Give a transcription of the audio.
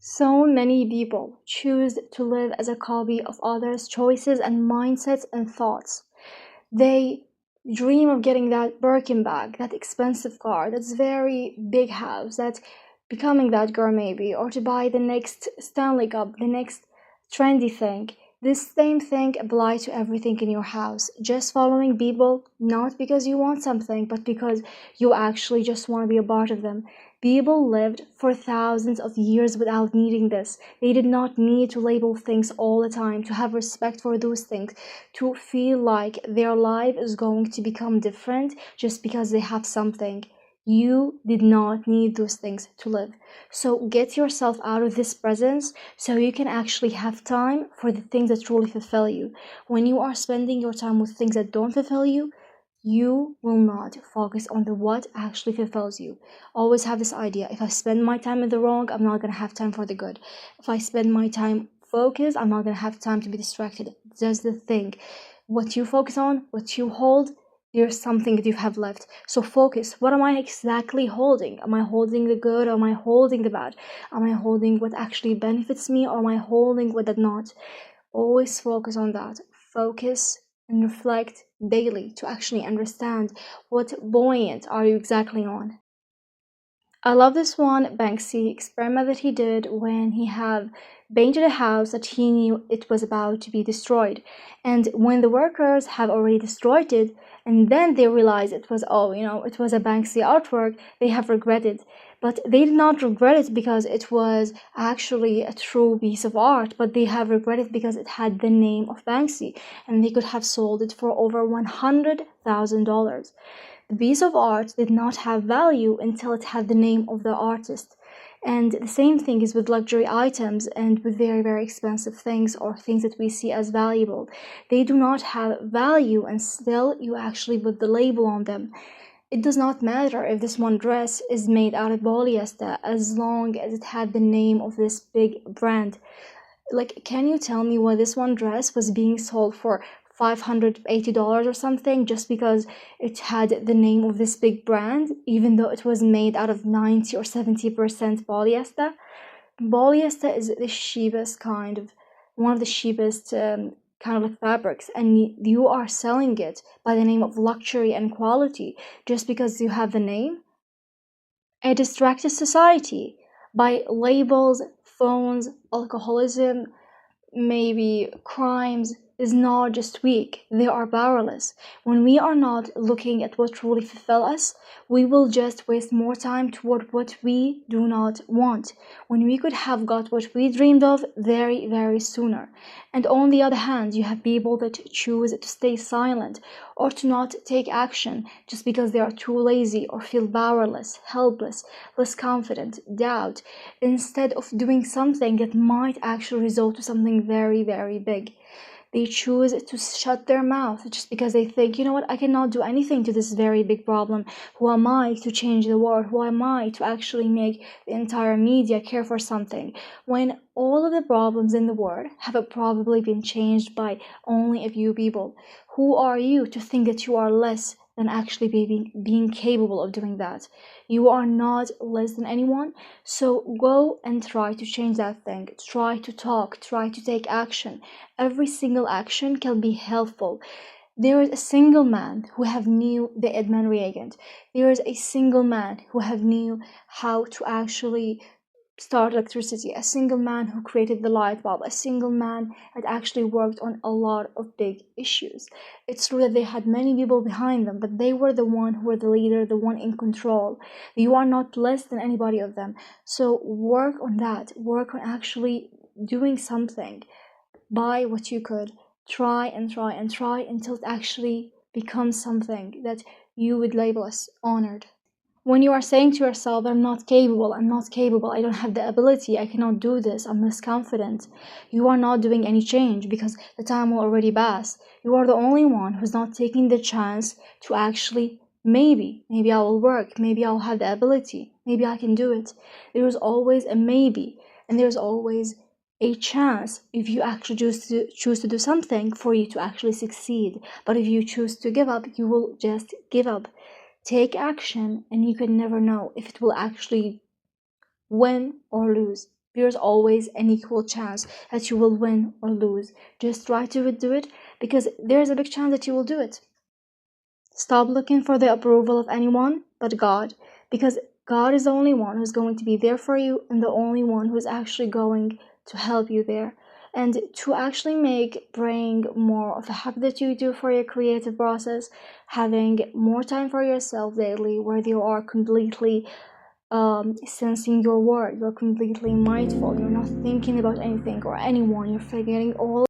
So many people choose to live as a copy of others' choices and mindsets and thoughts. They dream of getting that Birkin bag, that expensive car, that's very big house, that becoming that girl maybe, or to buy the next Stanley Cup, the next trendy thing. This same thing applies to everything in your house. Just following people, not because you want something, but because you actually just want to be a part of them. People lived for thousands of years without needing this. They did not need to label things all the time, to have respect for those things, to feel like their life is going to become different just because they have something. You did not need those things to live. So get yourself out of this presence so you can actually have time for the things that truly fulfill you. When you are spending your time with things that don't fulfill you, you will not focus on the what actually fulfills you. Always have this idea: if I spend my time in the wrong, I'm not gonna have time for the good. If I spend my time focused, I'm not gonna have time to be distracted. That's the thing. What you focus on, what you hold, there's something that you have left. So focus. What am I exactly holding? Am I holding the good, or am I holding the bad? Am I holding what actually benefits me, or am I holding what does not? Always focus on that. Focus and reflect daily to actually understand what buoyant are you exactly on. I love this one Banksy experiment that he did when he have painted a house that he knew it was about to be destroyed. And when the workers have already destroyed it, and then they realize it was, oh, it was a Banksy artwork, they have regretted. But they did not regret it because it was actually a true piece of art, but they have regretted because it had the name of Banksy, and they could have sold it for over $100,000. The piece of art did not have value until it had the name of the artist. And the same thing is with luxury items and with very, very expensive things, or things that we see as valuable. They do not have value, and still you actually put the label on them. It does not matter if this one dress is made out of polyester, as long as it had the name of this big brand. Like, can you tell me why this one dress was being sold for $580 or something, just because it had the name of this big brand, even though it was made out of 90 or 70% polyester? Polyester is the cheapest one of the cheapest kind of like fabrics, and you are selling it by the name of luxury and quality just because you have the name. A distracted society by labels, phones, alcoholism, maybe crimes, is not just weak, they are powerless. When we are not looking at what truly fulfill us, we will just waste more time toward what we do not want, when we could have got what we dreamed of very, very sooner. And on the other hand, you have people that choose to stay silent or to not take action just because they are too lazy or feel powerless, helpless, less confident, doubt, instead of doing something that might actually result to something very, very big. They choose to shut their mouth just because they think, you know what, I cannot do anything to this very big problem. Who am I to change the world? Who am I to actually make the entire media care for something? When all of the problems in the world have probably been changed by only a few people. Who are you to think that you are less than actually being capable of doing that? You are not less than anyone, so go and try to change that thing. Try to talk, try to take action. Every single action can be helpful. There is a single man who have knew the Edmund reagent. There is a single man who have knew how to actually start electricity, a single man who created the light bulb, a single man that actually worked on a lot of big issues. It's true that they had many people behind them, but they were the one who were the leader, the one in control. You are not less than anybody of them. So work on that. Work on actually doing something. Buy what you could. Try and try and try until it actually becomes something that you would label as honored. When you are saying to yourself, I'm not capable, I don't have the ability, I cannot do this, I'm less confident, you are not doing any change because the time will already pass. You are the only one who's not taking the chance to actually, maybe I will work, maybe I'll have the ability, maybe I can do it. There is always a maybe, and there's always a chance if you actually choose to do something for you to actually succeed. But if you choose to give up, you will just give up. Take action, and you can never know if it will actually win or lose. There's always an equal chance that you will win or lose. Just try to do it because there's a big chance that you will do it. Stop looking for the approval of anyone but God, because God is the only one who's going to be there for you and the only one who's actually going to help you there. And to actually make praying more of a habit that you do for your creative process, having more time for yourself daily where you are completely sensing your word, you're completely mindful, you're not thinking about anything or anyone, you're forgetting all